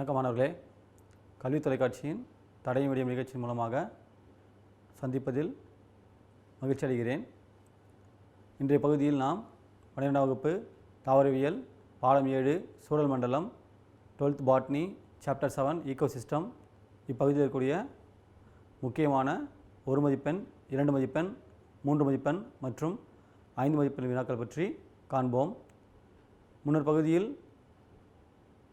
வணக்கம் மாணவர்களே, கல்வி தொலைக்காட்சியின் தடயம் விடியும் நிகழ்ச்சி மூலமாக சந்திப்பதில் மகிழ்ச்சி அடைகிறேன். இன்றைய பகுதியில் நாம் 12ஆம் வகுப்பு தாவரவியல் பாடம் 7 சூழல் மண்டலம் 12th பாட்னி சாப்டர் 7 ஈகோசிஸ்டம் இப்பகுதியில் இருக்கக்கூடிய முக்கியமான 1 மதிப்பெண் 2 மதிப்பெண் 3 மதிப்பெண் மற்றும் 5 மதிப்பெண் வினாக்கள் பற்றி காண்போம். முன்னர் பகுதியில்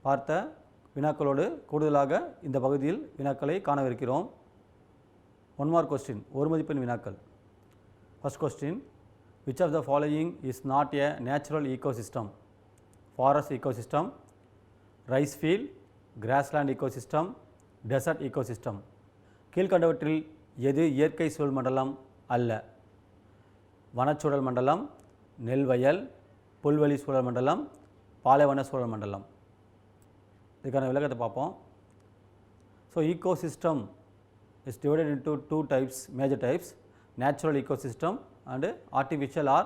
பார்த்த வினாக்களோடு கூடுதலாக இந்த பகுதியில் வினாக்களை காணவிருக்கிறோம். 1 mark question, 1 மதிப்பெண் வினாக்கள். First question, which of the following is not a natural ecosystem? Forest ecosystem, rice field, grassland ecosystem, desert ecosystem. கீழ்கண்டவற்றில் எது இயற்கை சூழல் மண்டலம் அல்ல? வனச்சூழல் மண்டலம், நெல்வயல், புல்வெளி சூழல் மண்டலம், பாலைவன சூழல் மண்டலம். இதுக்கான விளக்கத்தை பார்ப்போம். So ecosystem is divided into 2 types, major types, natural ecosystem and artificial or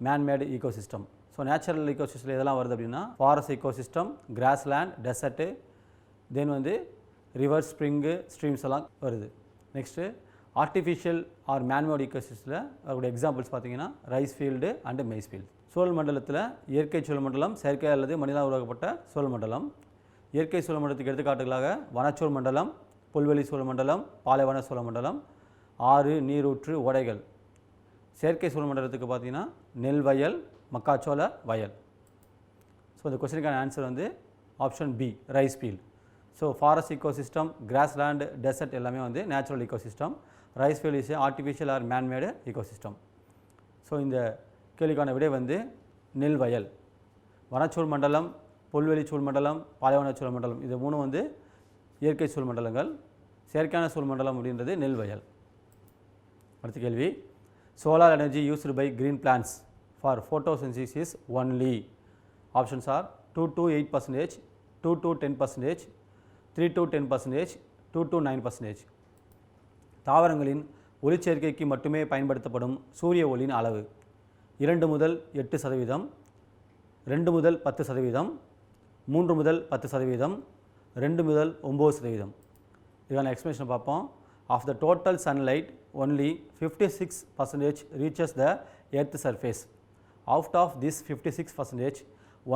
man-made ecosystem. So natural ecosystem எதெல்லாம் வருது அப்படின்னா ஃபாரஸ்ட் ecosystem, grassland, desert, தென் ரிவர், ஸ்ப்ரிங்கு, ஸ்ட்ரீம்ஸ் எல்லாம் வருது. நெக்ஸ்ட்டு ஆர்டிஃபிஷியல் ஆர் மேன்மேட் ecosystemல அதோடைய எக்ஸாம்பிள்ஸ் பார்த்தீங்கன்னா rice field and maize field. சூழல் மண்டலத்தில் இயற்கை சூழல் மண்டலம், செயற்கை அல்லது மனிதனால் உருவாக்கப்பட்ட சூழல் மண்டலம். இயற்கை சூழல் மண்டலத்துக்கு எடுத்துக்காட்டுகளாக வனச்சூழல் மண்டலம், புல்வெளி சூழல் மண்டலம், பாலைவன சூழல் மண்டலம், ஆறு, நீரூற்று, ஓடைகள். செயற்கை சூழல் மண்டலத்துக்கு பார்த்தீங்கன்னா நெல் வயல், மக்காச்சோள வயல். ஸோ இந்த கொஸ்டினுக்கான answer option B, rice field. So forest ecosystem, grassland, desert எல்லாமே natural ecosystem. Rice field is artificial or man made ecosystem. So இந்த கேள்விக்கான விடை நெல் வயல். வனச்சூழல் மண்டலம், புல்வெளி சூழல் மண்டலம், பாலைவன சூழல் மண்டலம், இது மூணும் இயற்கை சூழல் மண்டலங்கள். செயற்கையான சூழல் மண்டலம் அப்படின்றது நெல் வயல். அடுத்த கேள்வி, solar energy used by green plants for photosynthesis only. Options are 2 to 8%, 2 to 10%, 3 to 10%, 2 to 9%. தாவரங்களின் ஒளிச்சேர்க்கைக்கு மட்டுமே பயன்படுத்தப்படும் சூரிய ஒளியின் அளவு 2 முதல் 8%, 2 முதல் 10%, 3 முதல் 10%, 2 முதல் 9%. இதுக்கான எக்ஸ்பிளேஷன் பார்ப்போம். Of the total sunlight only 56% reaches the earth surface. Out of this 56%,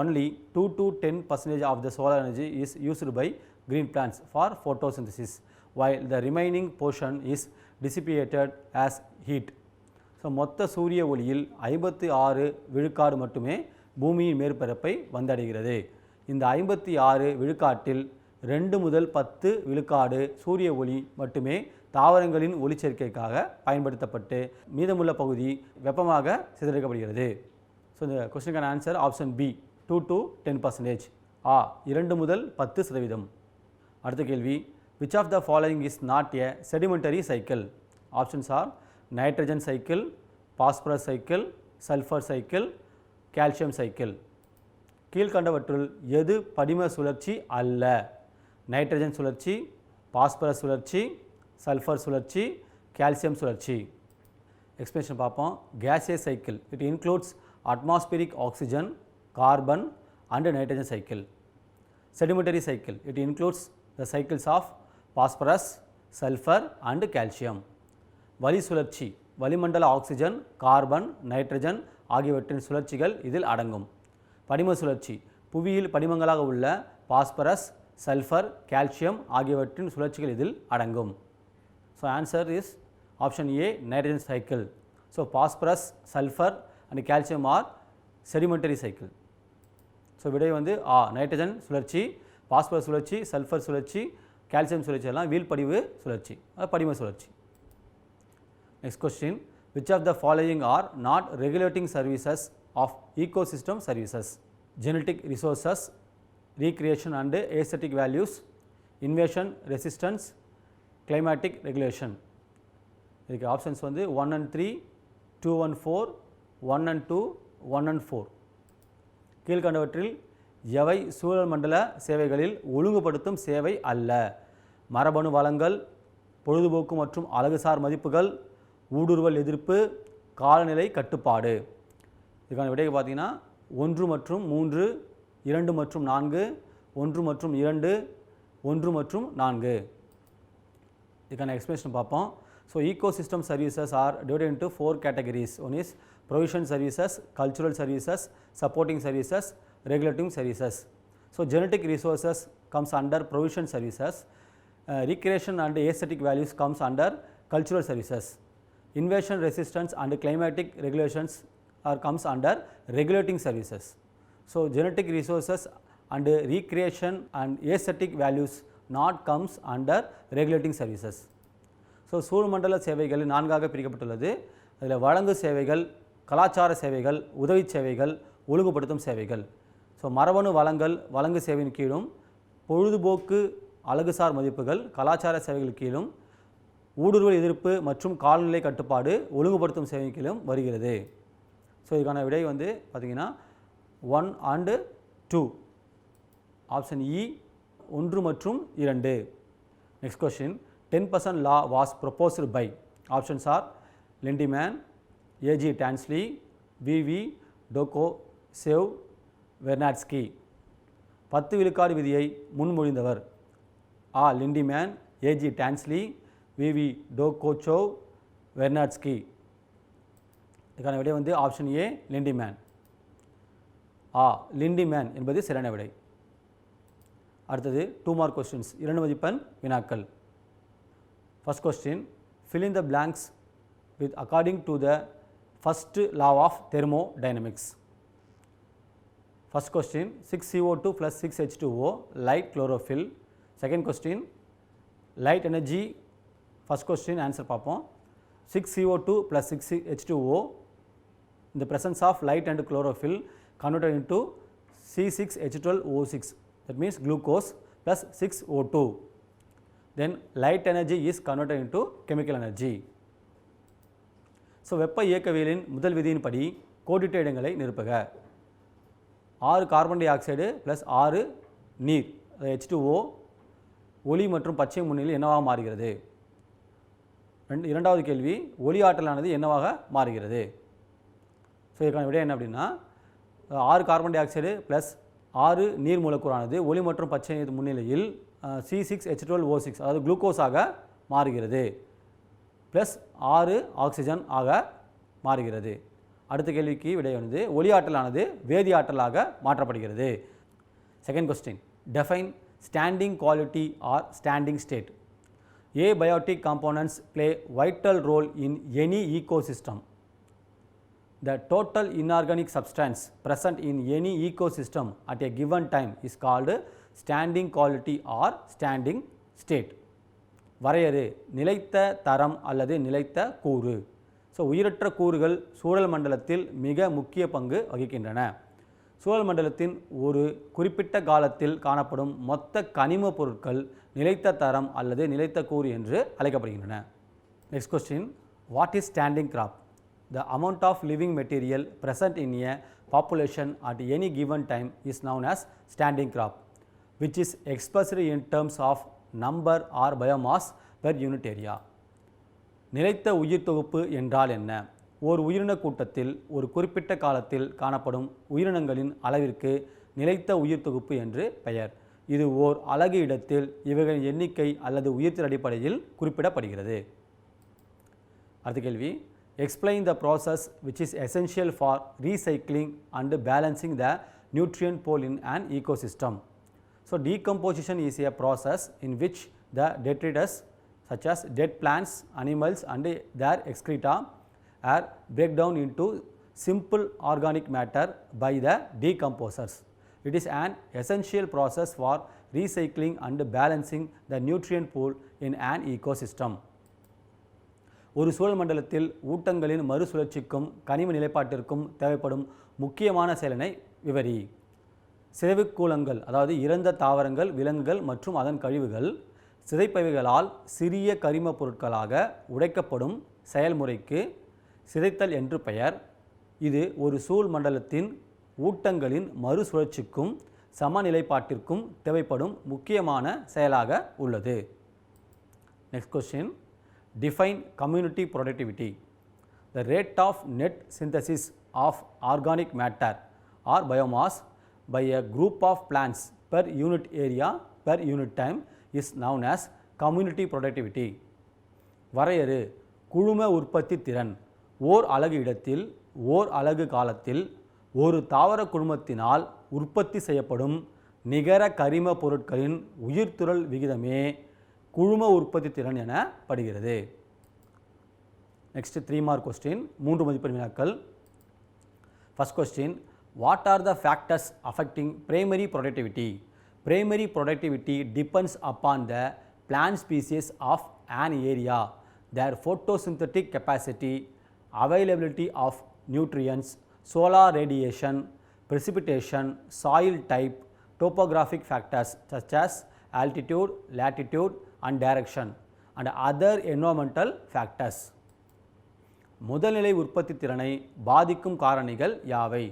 only 2 to 10% of the solar energy is used by green plants for photosynthesis, while the remaining portion is dissipated as heat. So மொத்த சூரிய ஒளியில் 56 விழுக்காடு மட்டுமே பூமியின் மேற்பரப்பை வந்தடைகிறது. இந்த 56 விழுக்காட்டில் 2 முதல் 10 விழுக்காடு சூரிய ஒளி மட்டுமே தாவரங்களின் ஒளிச்சேர்க்கைக்காக பயன்படுத்தப்பட்டு மீதமுள்ள பகுதி வெப்பமாக சிதறடிக்கப்படுகிறது. ஸோ இந்த கொஸ்டினுக்கான ஆன்சர் ஆப்ஷன் பி, 2 to 10%. 2 முதல் 10%. அடுத்த கேள்வி, which of the following is not a sedimentary cycle? Options are nitrogen cycle, phosphorus cycle, sulphur cycle, calcium cycle. கீழ்கண்டவற்றுள் எது படிம சுழற்சி அல்ல? நைட்ரஜன் சுழற்சி, பாஸ்பரஸ் சுழற்சி, சல்ஃபர் சுழற்சி, கால்சியம் சுழற்சி. எக்ஸ்பிளேஷன் பார்ப்போம். Gaseous cycle, it includes atmospheric oxygen, carbon and nitrogen cycle. Sedimentary cycle, it includes the cycles of phosphorus, sulphur and calcium. வளி சுழற்சி, வளிமண்டல ஆக்சிஜன், கார்பன், நைட்ரஜன் ஆகியவற்றின் சுழற்சிகள் இதில் அடங்கும். படிம சுழற்சி, புவியில் படிமங்களாக உள்ள பாஸ்பரஸ், சல்ஃபர், கால்சியம் ஆகியவற்றின் சுழற்சிகள் இதில் அடங்கும். So answer is option A, nitrogen cycle. So phosphorus, sulphur and calcium are sedimentary cycle. So விடை நைட்ரஜன் சுழற்சி, பாஸ்பரஸ் சுழற்சி, சல்ஃபர் சுழற்சி, கால்சியம் சுழற்சி எல்லாம் வீழ்படிவு சுழற்சி, படிம சுழற்சி. Next question, which of the following are not regulating services of ecosystem services? Genetic resources, recreation and aesthetic values, invasion resistance, climatic regulation. இதுக்கு options 1 and 3, 2 and 4, 1 and 2, 1 and 4. கீழ்கண்டவற்றில் எவை சூழல் மண்டல சேவைகளில் ஒழுங்குபடுத்தும் சேவை அல்ல? மரபணு வளங்கள், பொழுதுபோக்கு மற்றும் அழகுசார் மதிப்புகள், ஊடுருவல் எதிர்ப்பு, காலநிலை கட்டுப்பாடு. இதுக்கான விடையை பார்த்தீங்கன்னா 1 மற்றும் 3, 2 மற்றும் 4, 1 மற்றும் 2, 1 மற்றும் 4. இதுக்கான எக்ஸ்பிளேஷன் பார்ப்போம். So ecosystem services are divided into 4 categories. One is provision services, cultural services, supporting services, regulating services. So genetic resources comes under provision services, recreation and aesthetic values comes under cultural services, invasion resistance and climatic regulations comes under regulating services. So genetic resources and recreation and aesthetic values not comes under regulating services. So சூழ்மண்டல சேவைகள் 4ஆக பிரிக்கப்பட்டுள்ளது. அதில் வழங்கு சேவைகள், கலாச்சார சேவைகள், உதவி சேவைகள், ஒழுங்குபடுத்தும் சேவைகள். ஸோ மரபணு வளங்கள் வழங்கு சேவையின் கீழும், பொழுதுபோக்கு அழகுசார் மதிப்புகள் கலாச்சார சேவைகள் கீழும், ஊடுருவல் எதிர்ப்பு மற்றும் காலநிலை கட்டுப்பாடு ஒழுங்குபடுத்தும் சேவையின் கீழும் வருகிறது. ஸோ இதுக்கான விடை வந்து பார்த்திங்கன்னா 1 and 2. ஆப்ஷன் இ 1 மற்றும் 2. Next question. 10% law was proposed by. Options are Lindemann, A.G. Tansley, V.V. Dokoshev, Vernadsky. 10 விழுக்காடு விதியை முன்மொழிந்தவர். A. Lindemann, A.G. Tansley, V.V. Dokoshev, Vernadsky. இதுக்கான விடை வந்து ஆப்ஷன் ஏ லிண்டிமேன். லிண்டிமேன் என்பது சரியான விடை. அடுத்தது 2 மார்க் கொஸ்டின்ஸ், 2 மதிப்பெண் வினாக்கள். First question, fill in the blanks with according to the first law of thermodynamics. First question, 6CO2 plus 6H2O, light chlorophyll. Second question, light energy. First question answer பார்ப்போம். 6CO2 plus 6H2O in the presence of light and chlorophyll converted into C6H12O6, that means glucose plus 6O2. Then light energy is converted into chemical energy. So வெப்ப இயக்கவியலின் முதல் விதியின்படி கோடிட்ட இடங்களை நிரப்புக. 6 carbon di oxide plus 6 நீர் H2O ஒளி மற்றும் பச்சை முன்னிலையில் என்னவாக மாறுகிறது? இரண்டாவது கேள்வி, ஒளி ஆற்றலானது என்னவாக மாறுகிறது? ஸோ இதுக்கான விடை என்ன அப்படின்னா 6 கார்பன் டை ஆக்சைடு ப்ளஸ் 6 நீர் மூலக்கூறானது ஒளி மற்றும் பச்சை முன்னிலையில் C6H12O6 அதாவது குளுக்கோஸாக மாறுகிறது, ப்ளஸ் 6 ஆக்சிஜன் ஆக மாறுகிறது. அடுத்த கேள்விக்கு விடை வந்து ஒளி ஆற்றலானது வேதி ஆற்றலாக மாற்றப்படுகிறது. Second question, define standing quality or standing state. Abiotic components play vital role in any ecosystem. The total inorganic substance present in any ecosystem at a given time is called standing quality or standing state. வரையறு, நிலைத்த தரம் அல்லது நிலைத்த கூறு. So உயிரற்ற கூறுகள் சூழல் மண்டலத்தில் மிக முக்கிய பங்கு வகிக்கின்றன. சூழல் மண்டலத்தின் ஒரு குறிப்பிட்ட காலத்தில் காணப்படும் மொத்த கனிம பொருட்கள் நிலைத்த தரம் அல்லது நிலைத்த கூறு என்று அழைக்கப்படுகின்றன. Next question, what is standing crop? The amount of living material present in a population at any given time is known as standing crop, which is expressed in terms of number or biomass per unit area. நிலைத்த உயிர் தொகுப்பு என்றால் என்ன? ஒரு உயிரின கூட்டத்தில் ஒரு குறிப்பிட்ட காலத்தில் காணப்படும் உயிரினங்களின் அளவிற்கு நிலைத்த உயிர் தொகுப்பு என்று பெயர். இது ஓர் அலகு இடத்தில் இவைகளின் எண்ணிக்கை அல்லது உயிர்த்திறன் அடிப்படையில் குறிப்பிடப்படுகிறது. அடுத்த கேள்வி, explain the process which is essential for recycling and balancing the nutrient pool in an ecosystem. So decomposition is a process in which the detritus such as dead plants, animals and their excreta are break down into simple organic matter by the decomposers. It is an essential process for recycling and balancing the nutrient pool in an ecosystem. ஒரு சூழல் மண்டலத்தில் ஊட்டங்களின் மறுசுழற்சிக்கும் கனிம நிலைப்பாட்டிற்கும் தேவைப்படும் முக்கியமான செயலினை விவரி. சிதைவுக்கூலங்கள் அதாவது இறந்த தாவரங்கள், விலங்குகள் மற்றும் அதன் கழிவுகள் சிதைப்பவைகளால் சிறிய கரிம பொருட்களாக உடைக்கப்படும் செயல்முறைக்கு சிதைத்தல் என்று பெயர். இது ஒரு சூழ் மண்டலத்தின் ஊட்டங்களின் மறுசுழற்சிக்கும் சமநிலைப்பாட்டிற்கும் தேவைப்படும் முக்கியமான செயலாக உள்ளது. Next question, define community productivity. The rate of net synthesis of organic matter or biomass by a group of plants per unit area per unit time is known as community productivity. வரையறு குழும உற்பத்தி திறன் ஓர் அலகு இடத்தில் ஓர் அலகு காலத்தில் ஒரு தாவர குழுமத்தினால் உற்பத்தி செய்யப்படும் நிகர கரிம பொருட்களின் உயிர்த்துறல் விகிதமே குழும உற்பத்தி திறன் எனப்படுகிறது. நெக்ஸ்ட் 3 மார்க் கொஸ்டின், 3 மதிப்பெண் வினாக்கள். First question, what are the factors affecting primary productivity? Primary productivity depends upon the plant species of an area, their photosynthetic capacity, availability of nutrients, solar radiation, precipitation, soil type, topographic factors such as altitude, latitude and direction and other environmental factors. முதல்நிலை உற்பத்தி திறனை பாதிக்கும் காரணிகள் யாவை?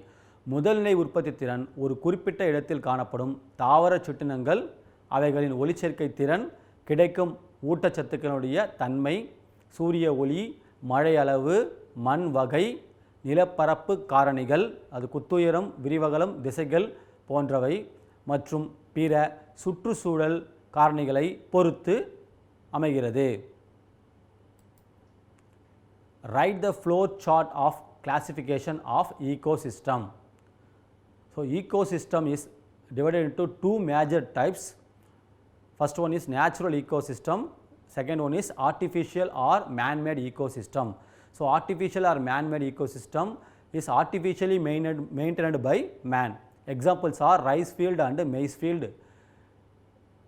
முதல்நிலை உற்பத்தி திறன் ஒரு குறிப்பிட்ட இடத்தில் காணப்படும் தாவர சிற்றினங்கள், அவைகளின் ஒளிச்சேர்க்கை திறன், கிடைக்கும் ஊட்டச்சத்துக்களுடைய தன்மை, சூரிய ஒளி, மழை அளவு, மண் வகை, நிலப்பரப்பு காரணிகள், அது குத்துயரம், விரிவகலம், திசைகள் போன்றவை மற்றும் பிற சுற்றுச்சூழல் காரணிகளை பொறுத்து அமைகிறது. Write the flow chart of classification of ecosystem. So ecosystem is divided into two major types. First one is natural ecosystem, second one is artificial or man-made ecosystem. So artificial or man-made ecosystem is artificially maintained by man. Examples are rice field and maize field.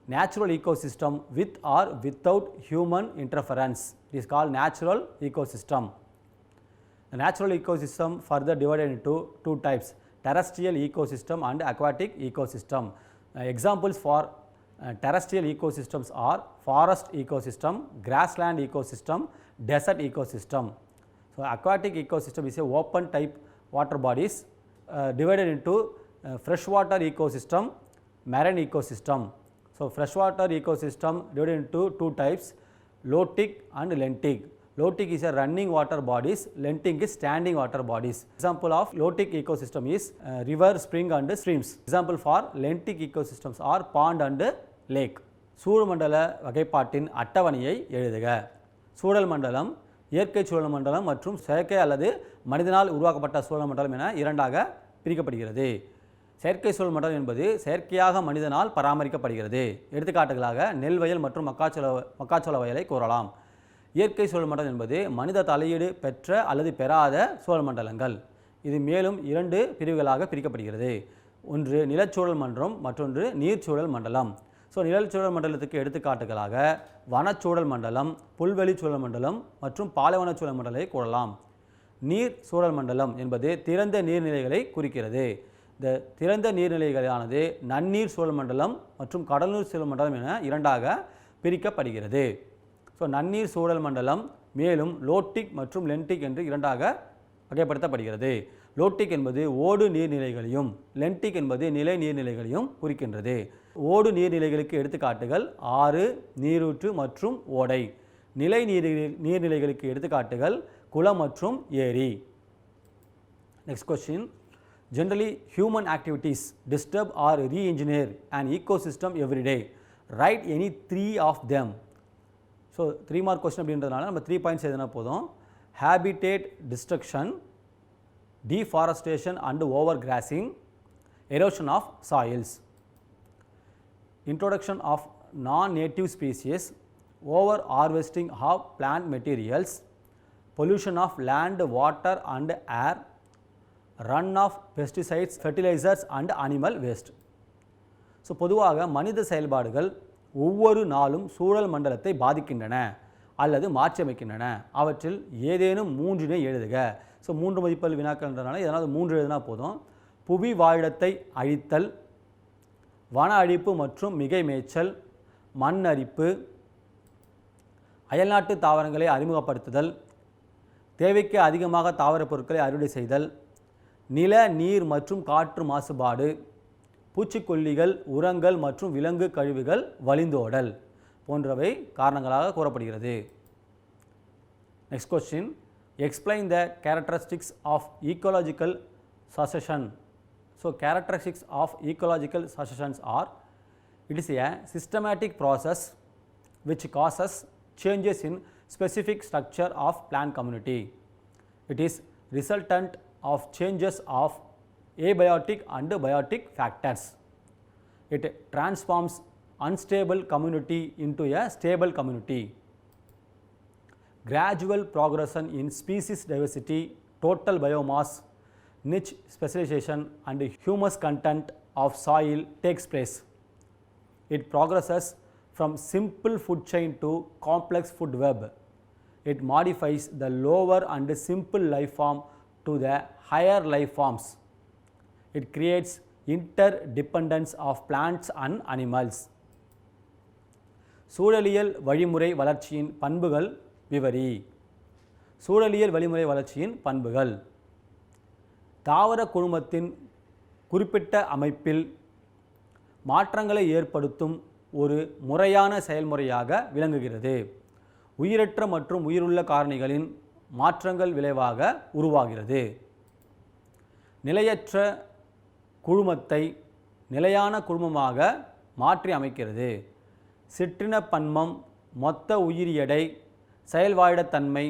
Natural ecosystem with or without human interference, it is called natural ecosystem. The natural ecosystem further divided into two types, terrestrial ecosystem and aquatic ecosystem. Examples for terrestrial ecosystems are forest ecosystem, grassland ecosystem, desert ecosystem. So aquatic ecosystem is a open type water bodies divided into freshwater ecosystem, marine ecosystem. So freshwater ecosystem divided into two types, lotic and lentic. Lotic is a running water bodies, lentic is standing water bodies. Example of lotic ecosystem is river, spring and streams. Example for lentic ecosystems are pond and lake. சூழல் மண்டல வகைப்பாட்டின் அட்டவணையை எழுதுக. சூழல் மண்டலம் இயற்கை சூழல் மண்டலம் மற்றும் செயற்கை அல்லது மனிதனால் உருவாக்கப்பட்ட சூழல் மண்டலம் என இரண்டாக பிரிக்கப்படுகிறது. செயற்கை சூழல் மண்டலம் என்பது செயற்கையாக மனிதனால் பராமரிக்கப்படுகிறது. எடுத்துக்காட்டுகளாக நெல் வயல் மற்றும் மக்காச்சோள வயலை கூறலாம். இயற்கை சூழல் மண்டலம் என்பது மனித தலையீடு பெற்ற அல்லது பெறாத சூழல் மண்டலங்கள். இது மேலும் 2 பிரிவுகளாக பிரிக்கப்படுகிறது. ஒன்று நிலச்சூழல் மண்டலம், மற்றொன்று நீர்ச்சூழல் மண்டலம். ஸோ நிலச்சூழல் மண்டலத்துக்கு எடுத்துக்காட்டுகளாக வனச்சூழல் மண்டலம், புல்வெளி சூழல் மண்டலம் மற்றும் பாலைவன சூழல் மண்டலத்தை கூறலாம். நீர் சூழல் மண்டலம் என்பது திறந்த நீர்நிலைகளை குறிக்கிறது. இந்த திறந்த நீர்நிலைகளானது நன்னீர் சூழல் மண்டலம் மற்றும் கடல்நீர் சூழல் மண்டலம் என இரண்டாக பிரிக்கப்படுகிறது. ஸோ நன்னீர் சூழல் மண்டலம் மேலும் லோட்டிக் மற்றும் லென்டிக் என்று இரண்டாக வகைப்படுத்தப்படுகிறது. லோட்டிக் என்பது ஓடு நீர்நிலைகளையும், லென்டிக் என்பது நிலை நீர்நிலைகளையும் குறிக்கின்றது. ஓடு நீர்நிலைகளுக்கு எடுத்துக்காட்டுகள் ஆறு, நீரூற்று மற்றும் ஓடை. நிலை நீர்நிலைகளுக்கு எடுத்துக்காட்டுகள் குளம் மற்றும் ஏரி. Next question, generally human activities disturb or re-engineer an ecosystem every day. Write any 3 of them. So 3 mark question அப்படின்றதுனால நம்ம 3 points எழுதினா போதும். Habitat destruction, deforestation and overgrazing, erosion of soils, introduction of non-native species, over harvesting of plant materials, pollution of land, water and air, run of pesticides, fertilizers and animal waste. So பொதுவாக மனித செயல்பாடுகள் ஒவ்வொரு நாளும் சூழல் மண்டலத்தை பாதிக்கின்றன அல்லது மாற்றியமைக்கின்றன. அவற்றில் ஏதேனும் 3 எழுதுக. ஸோ 3 மதிப்பெண் வினாக்கள்ன்றதுனால இதனால் 3 எழுதினா போதும். புவி வாழிடத்தை அழித்தல், வன அழிப்பு மற்றும் மிகை மேய்ச்சல், மண் அரிப்பு, அயல்நாட்டு தாவரங்களை அறிமுகப்படுத்துதல், தேவைக்கு அதிகமாக தாவர பொருட்களை அறுவடை செய்தல், நில, நீர் மற்றும் காற்று மாசுபாடு, பூச்சிக்கொல்லிகள், உரங்கள் மற்றும் விலங்கு கழிவுகள் வழிந்தோடல் போன்றவை காரணங்களாக கூறப்படுகிறது. Next question, explain the characteristics of ecological succession. So characteristics of ecological successions are It is a systematic process which causes changes in specific structure of plant community. It is resultant of changes of abiotic and biotic factors. It transforms unstable community into a stable community. Gradual progression in species diversity, total biomass, niche specialization and humus content of soil takes place. It progresses from simple food chain to complex food web. It modifies the lower and simple life form to the higher life forms. It creates interdependence of plants and animals. சூழலியல் வழிமுறை வளர்ச்சியின் பண்புகள் விவரி. சூழலியல் வழிமுறை வளர்ச்சியின் பண்புகள். தாவர குழுமத்தின் குறிப்பிட்ட அமைப்பில் மாற்றங்களை ஏற்படுத்தும் ஒரு முறையான செயல்முறையாக விளங்குகிறது. உயிரற்ற மற்றும் உயிருள்ள காரணிகளின் மாற்றங்கள் விளைவாக உருவாகிறது. நிலையற்ற குழுமத்தை நிலையான குழுமமாக மாற்றி அமைக்கிறது. சிற்றின பன்மம், மொத்த உயிரி எடை, செயல்வாழிடத்தன்மை,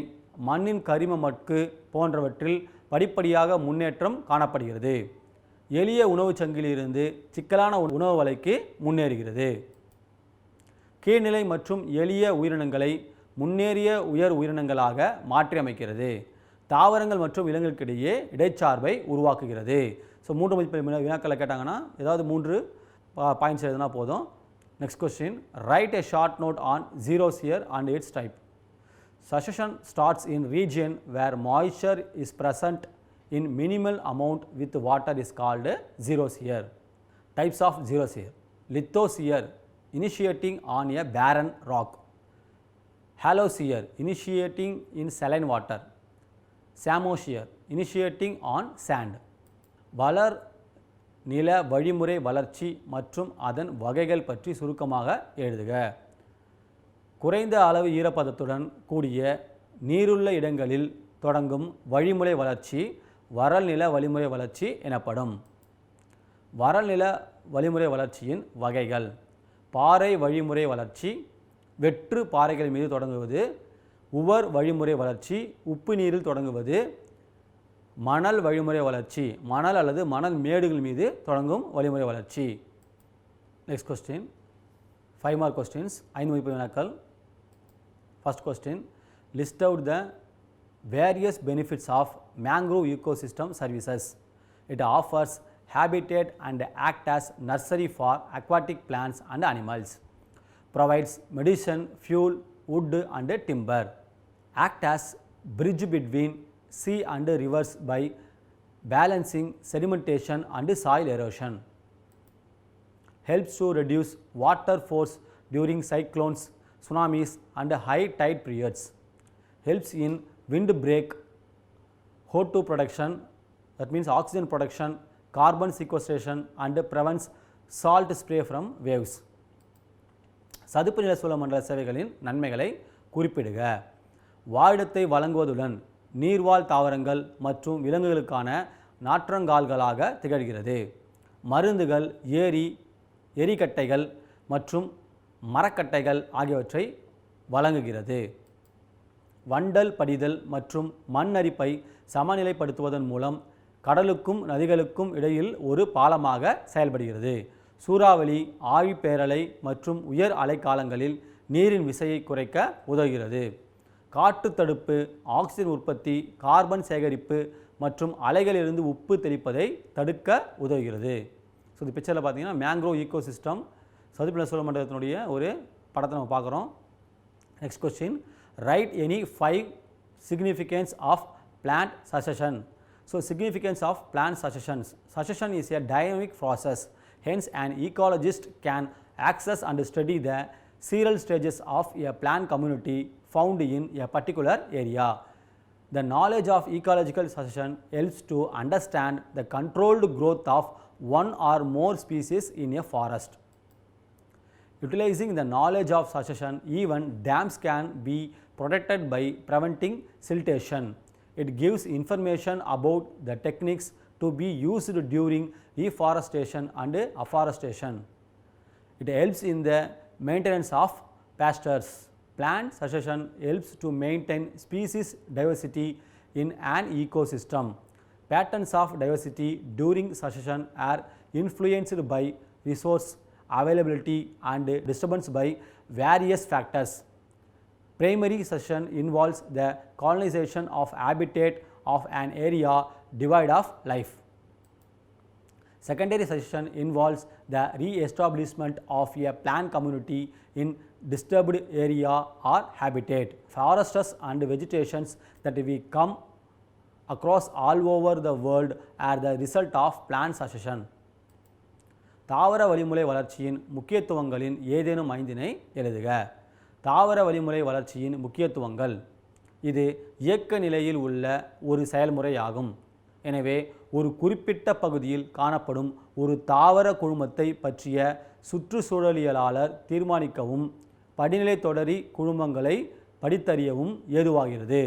மண்ணின் கரிம மட்கு போன்றவற்றில் படிப்படியாக முன்னேற்றம் காணப்படுகிறது. எளிய உணவு சங்கிலிருந்து சிக்கலான உணவு வலைக்கு முன்னேறுகிறது. கீழ்நிலை மற்றும் எளிய உயிரினங்களை முன்னேறிய உயர் உயிரினங்களாக மாற்றியமைக்கிறது. தாவரங்கள் மற்றும் விலங்குகளுக்கிடையே இடைச்சார்பை உருவாக்குகிறது. ஸோ 3 மதிப்பெண் வினாக்களை கேட்டாங்கன்னா ஏதாவது 3 பாயிண்ட்ஸ் எழுதுனா போதும். Next question, right a short note on xerosphere and its type. Succession starts in region where moisture is present in minimal amount with water is called xerosphere. Types of xerosphere: lithosphere, initiating on a barren rock; halosphere, initiating in saline water; samosphere, initiating on sand. வளர் நில வழிமுறை வளர்ச்சி மற்றும் அதன் வகைகள் பற்றி சுருக்கமாக எழுதுக. குறைந்த அளவு ஈரப்பதத்துடன் கூடிய நீருள்ள இடங்களில் தொடங்கும் வழிமுறை வளர்ச்சி வறல் நில வழிமுறை வளர்ச்சி எனப்படும். வறல் நில வழிமுறை வளர்ச்சியின் வகைகள்: பாறை வழிமுறை வளர்ச்சி, வெற்று பாறைகள் மீது தொடங்குவது; உவர் வழிமுறை வளர்ச்சி, உப்பு நீரில் தொடங்குவது; மணல் வழிமுறை வளர்ச்சி, மணல் அல்லது மணல் மேடுகள் மீது தொடங்கும் வழிமுறை வளர்ச்சி. நெக்ஸ்ட் கொஸ்டின், 5 மார்க் கொஸ்டின்ஸ், 5 மதிப்பு வினாக்கள். First question, list out the various benefits of mangrove ecosystem services. It offers habitat and act as nursery for aquatic plants and animals. Provides medicine, fuel, wood and timber. Act as bridge between sea and rivers by balancing sedimentation and soil erosion. Helps to reduce water force during cyclones, tsunamis and high tide periods. Helps in windbreak, O2 production, that means oxygen production, carbon sequestration and prevents salt spray from waves. சதுப்பு நில சூழமண்டல சேவைகளின் நன்மைகளை குறிப்பிடுக. வாழிடத்தை வழங்குவதுடன் நீர்வாழ் தாவரங்கள் மற்றும் விலங்குகளுக்கான நாற்றங்கால்களாக திகழ்கிறது. மருந்துகள், எரிக்கட்டைகள் மற்றும் மரக்கட்டைகள் ஆகியவற்றை வழங்குகிறது. வண்டல் படிதல் மற்றும் மண் அரிப்பை சமநிலைப்படுத்துவதன் மூலம் கடலுக்கும் நதிகளுக்கும் இடையில் ஒரு பாலமாக செயல்படுகிறது. சூறாவளி, ஆழிப்பேரலை மற்றும் உயர் அலைக்காலங்களில் நீரின் விசையை குறைக்க உதவுகிறது. காற்று தடுப்பு, ஆக்சிஜன் உற்பத்தி, கார்பன் சேகரிப்பு மற்றும் அலைகளிலிருந்து உப்பு தெளிப்பதை தடுக்க உதவுகிறது. ஸோ இந்த பிக்சரில் பார்த்தீங்கன்னா மேங்க்ரோவ் ஈகோசிஸ்டம் சதுப்பு நில சூழமண்டலத்தினுடைய ஒரு படத்தை நம்ம பார்க்குறோம். Next question, write any 5 significance of plant succession. So significance of plant successions. Succession is a dynamic process, hence an ecologist can access and study the several stages of a plant community found in a particular area. The knowledge of ecological succession helps to understand the controlled growth of one or more species in a forest. Utilizing the knowledge of succession, even dams can be protected by preventing siltation. It gives information about the techniques to be used during reforestation and afforestation. It helps in the maintenance of pastures. Plant succession helps to maintain species diversity in an ecosystem. Patterns of diversity during succession are influenced by resource availability and disturbance by various factors. Primary succession involves the colonization of habitat of an area divide of life. Secondary succession involves the re-establishment of a plant community in disturbed area or habitat. Forests and vegetations that we come across all over the world are the result of plant succession. தாவர வழிமுறை வளர்ச்சியின் முக்கியத்துவங்களின் ஏதேனும் 5 எழுதுக. தாவர வழிமுறை வளர்ச்சியின் முக்கியத்துவங்கள். இது இயக்க நிலையில் உள்ள ஒரு செயல்முறையாகும். எனவே ஒரு குறிப்பிட்ட பகுதியில் காணப்படும் ஒரு தாவர குழுமத்தை பற்றிய சுற்றுச்சூழலியலாளர் தீர்மானிக்கவும் படிநிலை தொடரி குழுமங்களை படித்தறியவும் ஏதுவாகிறது.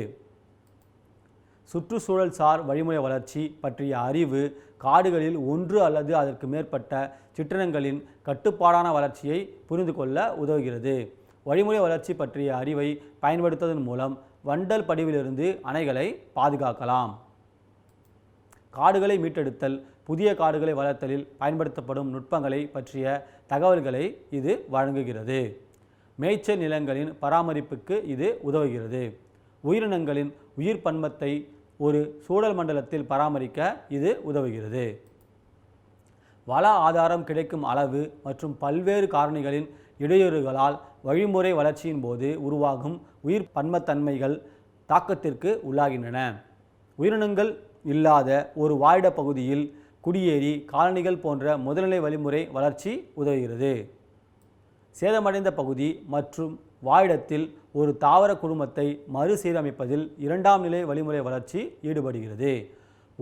சுற்றுச்சூழல் சார் வழிமுறை வளர்ச்சி பற்றிய அறிவு காடுகளில் ஒன்று அல்லது அதற்கு மேற்பட்ட சிற்றினங்களின் கட்டுப்பாடான வளர்ச்சியை புரிந்து கொள்ள உதவுகிறது. வழிமுறை வளர்ச்சி பற்றிய அறிவை பயன்படுத்துவதன் மூலம் வண்டல் படிவிலிருந்து அணைகளை பாதுகாக்கலாம். காடுகளை மீட்டெடுத்தல், புதிய காடுகளை வளர்த்தலில் பயன்படுத்தப்படும் நுட்பங்களை பற்றிய தகவல்களை இது வழங்குகிறது. மேய்ச்சல் நிலங்களின் பராமரிப்புக்கு இது உதவுகிறது. உயிரினங்களின் உயிர் பன்மத்தை ஒரு சூழல் மண்டலத்தில் பராமரிக்க இது உதவுகிறது. வள ஆதாரம் கிடைக்கும் அளவு மற்றும் பல்வேறு காரணிகளின் இடையூறுகளால் வழிமுறை வளர்ச்சியின் போது உருவாகும் உயிர் பன்மத்தன்மைகள் தாக்கத்திற்கு உள்ளாகின்றன. உயிரினங்கள் இல்லாத ஒரு வாழிட பகுதியில் குடியேறி காலனிகள் போன்ற முதல்நிலை வழிமுறை வளர்ச்சி உதவுகிறது. சேதமடைந்த பகுதி மற்றும் வாழிடத்தில் ஒரு தாவர குழுமத்தை மறுசீரமைப்பதில் 2ஆம் நிலை வழிமுறை வளர்ச்சி ஈடுபடுகிறது.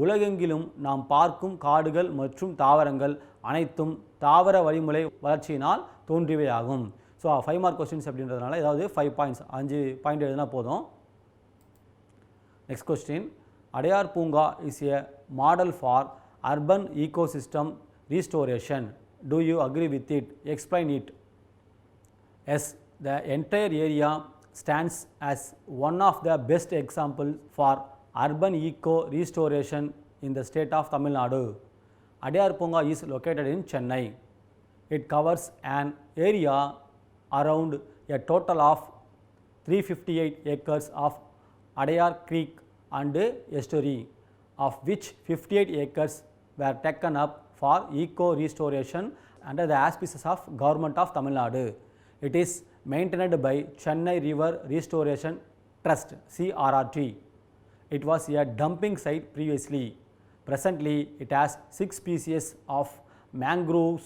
உலகெங்கிலும் நாம் பார்க்கும் காடுகள் மற்றும் தாவரங்கள் அனைத்தும் தாவர வழிமுறை வளர்ச்சியினால் தோன்றியவையாகும். ஸோ 5 மார்க் கொஸ்டின்ஸ் அப்படின்றதுனால ஏதாவது 5 பாயிண்ட்ஸ் 5 பாயிண்ட் எழுதினா போதும். Next question. அடையார் பூங்கா is a model for urban ecosystem restoration. Do you agree with it? Explain it. Yes, the entire area stands as one of the best examples for urban eco restoration in the state of Tamil Nadu. Adiyar Punga is located in Chennai. It covers an area around a total of 358 acres of Adiyar Creek and estuary, of which 58 acres were taken up for eco restoration under the auspices of Government of Tamil Nadu. It is maintained by Chennai River Restoration Trust (CRRT). It was a dumping site previously. Presently, it has 6 species of mangroves,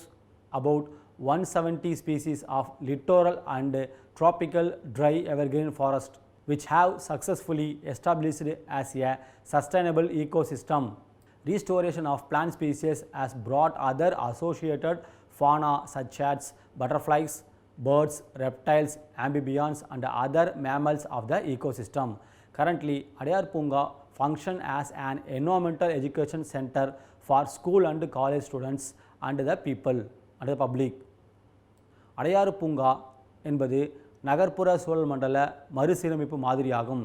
about 170 species of littoral and tropical dry evergreen forest, which have successfully established as a sustainable ecosystem. Restoration of plant species has brought other associated fauna such as butterflies, birds, reptiles, amphibians and other mammals of the ecosystem. Currently, Adiyar Punga functions as an environmental education center for school and college students and the people and the public. Adiyar Punga என்பது நகர்ப்புற சூழல் மண்டல மறுசீரமைப்பு மாதிரியாகும்.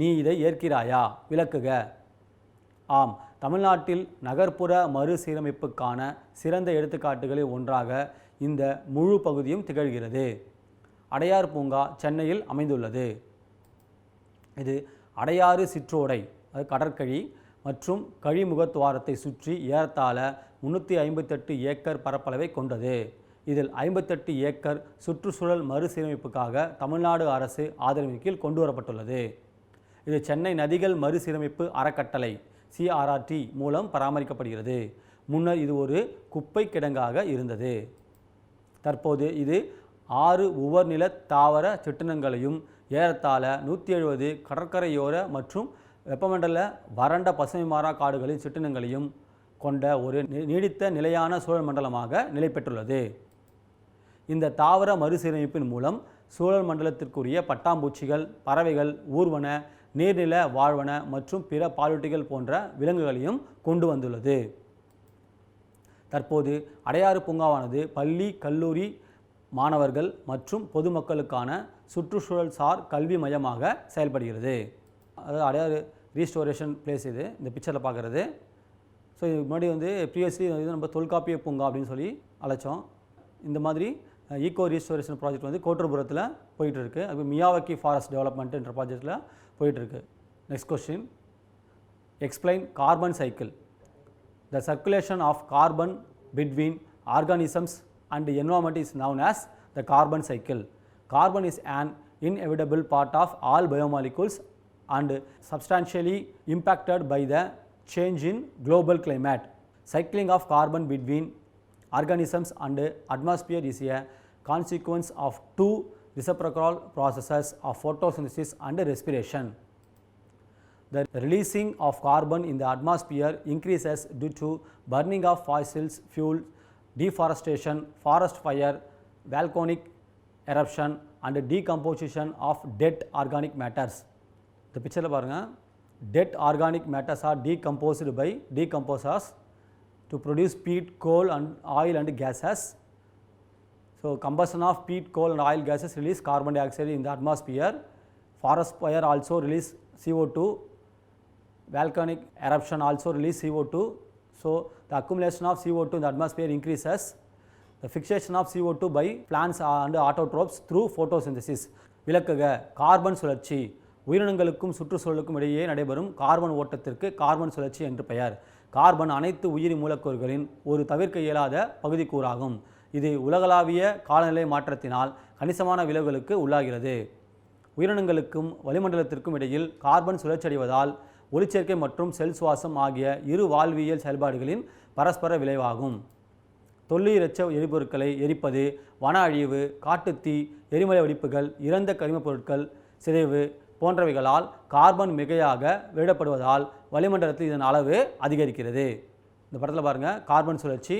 நீ இதை ஏற்கிறாயா? விளக்குக. ஆம், தமிழ்நாட்டில் நகர்ப்புற மறுசீரமைப்புக்கான சிறந்த எடுத்துக்காட்டுகளில் ஒன்றாக இந்த முழு பகுதியும் திகழ்கிறது. அடையார் பூங்கா சென்னையில் அமைந்துள்ளது. இது அடையாறு சிற்றோடை, அது கடற்கழி மற்றும் கழிமுகத்துவாரத்தை சுற்றி ஏறத்தாழ 358 ஏக்கர் பரப்பளவை கொண்டது. இதில் 58 ஏக்கர் சுற்றுச்சூழல் மறுசீரமைப்புக்காக தமிழ்நாடு அரசு ஆதரவின் கீழ் கொண்டு வரப்பட்டுள்ளது. இது சென்னை நதிகள் மறுசீரமைப்பு அறக்கட்டளை (CRRT) மூலம் பராமரிக்கப்படுகிறது. முன்னர் இது ஒரு குப்பை கிடங்காக இருந்தது. தற்போது இது 6 உவர்நில தாவர சிற்றினங்களையும் ஏறத்தாழ 170 கடற்கரையோர மற்றும் வெப்பமண்டல வறண்ட பசுமை மாறா காடுகளின் சிற்றினங்களையும் கொண்ட ஒரு நீடித்த நிலையான சூழல் மண்டலமாக நிலை பெற்றுள்ளது. இந்த தாவர மறுசீரமைப்பின் மூலம் சூழல் மண்டலத்திற்குரிய பட்டாம்பூச்சிகள், பறவைகள், ஊர்வன, நீர்நில வாழ்வன மற்றும் பிற பாலூட்டிகள் போன்ற விலங்குகளையும் கொண்டு வந்துள்ளது. தற்போது அடையாறு பூங்காவானது பள்ளி, கல்லூரி மாணவர்கள் மற்றும் பொதுமக்களுக்கான சுற்றுச்சூழல் சார் கல்வி மையமாக செயல்படுகிறது. அதாவது ரீஸ்டோரேஷன் பிளேஸ் இது இந்த பிக்சரில் பார்க்குறது. ஸோ இதுக்கு முன்னாடி வந்து ப்ரீவியஸ்லி நம்ம தொல்காப்பிய பூங்கா அப்படின்னு சொல்லி அழைச்சோம். இந்த மாதிரி ஈகோ ரீஸ்டோரேஷன் ப்ராஜெக்ட் வந்து கோட்டூர்புரத்தில் போயிட்டுருக்கு. அது மியாவாக்கி ஃபாரஸ்ட் டெவலப்மெண்ட்ன்ற ப்ராஜெக்டில் போயிட்டுருக்கு. Next question, explain carbon cycle. The circulation of carbon between organisms and environment is known as the carbon cycle. Carbon is an inevitable part of all biomolecules and substantially impacted by the change in global climate. Cycling of carbon between organisms and atmosphere is a consequence of two reciprocal processes of photosynthesis and respiration. The releasing of carbon in the atmosphere increases due to burning of fossil fuel, deforestation, forest fire, volcanic eruption and decomposition of dead organic matters. இந்த பிக்சரில் பாருங்கள், dead organic matters are decomposed by decomposers to produce peat, coal and oil and gases. So combustion of peat, coal and oil gases release carbon dioxide in the atmosphere. Forest fire also release CO2. Volcanic eruption also release CO2. So the accumulation of CO2 in the atmosphere increases. The fixation of CO2 by plants and autotrophs through photosynthesis. விளக்குக, carbon சுழற்சி உயிரினங்களுக்கும் சுற்றுச்சூழலுக்கும் இடையே நடைபெறும் carbon ஓட்டத்திற்கு carbon சுழற்சி என்று பெயர். கார்பன் அனைத்து உயிரி மூலக்கூறுகளின் ஒரு தவிர்க்க இயலாத பகுதிக்கூறாகும். இது உலகளாவிய காலநிலை மாற்றத்தினால் கணிசமான விளைவுகளுக்கு உள்ளாகிறது. உயிரினங்களுக்கும் வளிமண்டலத்திற்கும் இடையில் கார்பன் சுழற்சியடைவதால் ஒளிச்சேர்க்கை மற்றும் செல் சுவாசம் ஆகிய இரு வாழ்வியல் செயல்பாடுகளின் பரஸ்பர விளைவாகும். தொல்லுயிரற்ற எரிபொருட்களை எரிப்பது, வன அழிவு, காட்டுத்தீ, எரிமலை வெடிப்புகள், இறந்த கரிமப் பொருட்கள் சிதைவு போன்றவைகளால் கார்பன் மிகையாக வெளியிடப்படுவதால் வளிமண்டலத்தில் இதன் அளவு அதிகரிக்கிறது. இந்த படத்தில் பாருங்கள், கார்பன் சுழற்சி.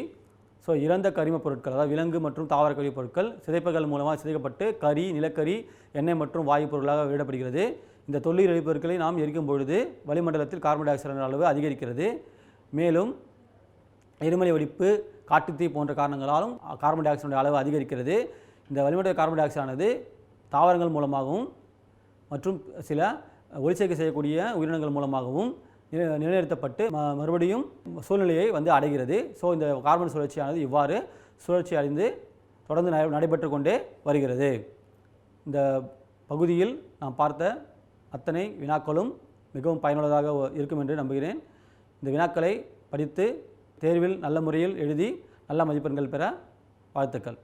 ஸோ இறந்த கரிமப் பொருட்கள், அதாவது விலங்கு மற்றும் தாவர கரிமப் பொருட்கள் சிதைப்புகள் மூலமாக சிதைக்கப்பட்டு கரி, நிலக்கரி, எண்ணெய் மற்றும் வாயு பொருளாக வெளியிடப்படுகிறது. இந்த தொல்லுயிர் எரிபொருட்களை நாம் எரிக்கும் பொழுது வளிமண்டலத்தில் கார்பன் டை ஆக்சைடு அளவு அதிகரிக்கிறது. மேலும் எரிமலை வெடிப்பு, காட்டுத்தீ போன்ற காரணங்களாலும் கார்பன் டை ஆக்சைடு அளவு அதிகரிக்கிறது. இந்த வளிமண்டல கார்பன் டை ஆக்சைடு ஆனது தாவரங்கள் மூலமாகவும் மற்றும் சில ஒளிச்சேர்க்கை செய்யக்கூடிய உயிரினங்கள் மூலமாகவும் நிலைநிறுத்தப்பட்டு மறுபடியும் சூழ்நிலையை வந்து அடைகிறது. ஸோ இந்த கார்பன் சுழற்சியானது இவ்வாறு சுழற்சி அடைந்து தொடர்ந்து நடைபெற்று கொண்டே வருகிறது. இந்த பகுதியில் நாம் பார்த்த அத்தனை வினாக்களும் மிகவும் பயனுள்ளதாக இருக்கும் என்று நம்புகிறேன். இந்த வினாக்களை படித்து தேர்வில் நல்ல முறையில் எழுதி நல்ல மதிப்பெண்கள் பெற வாழ்த்துக்கள்.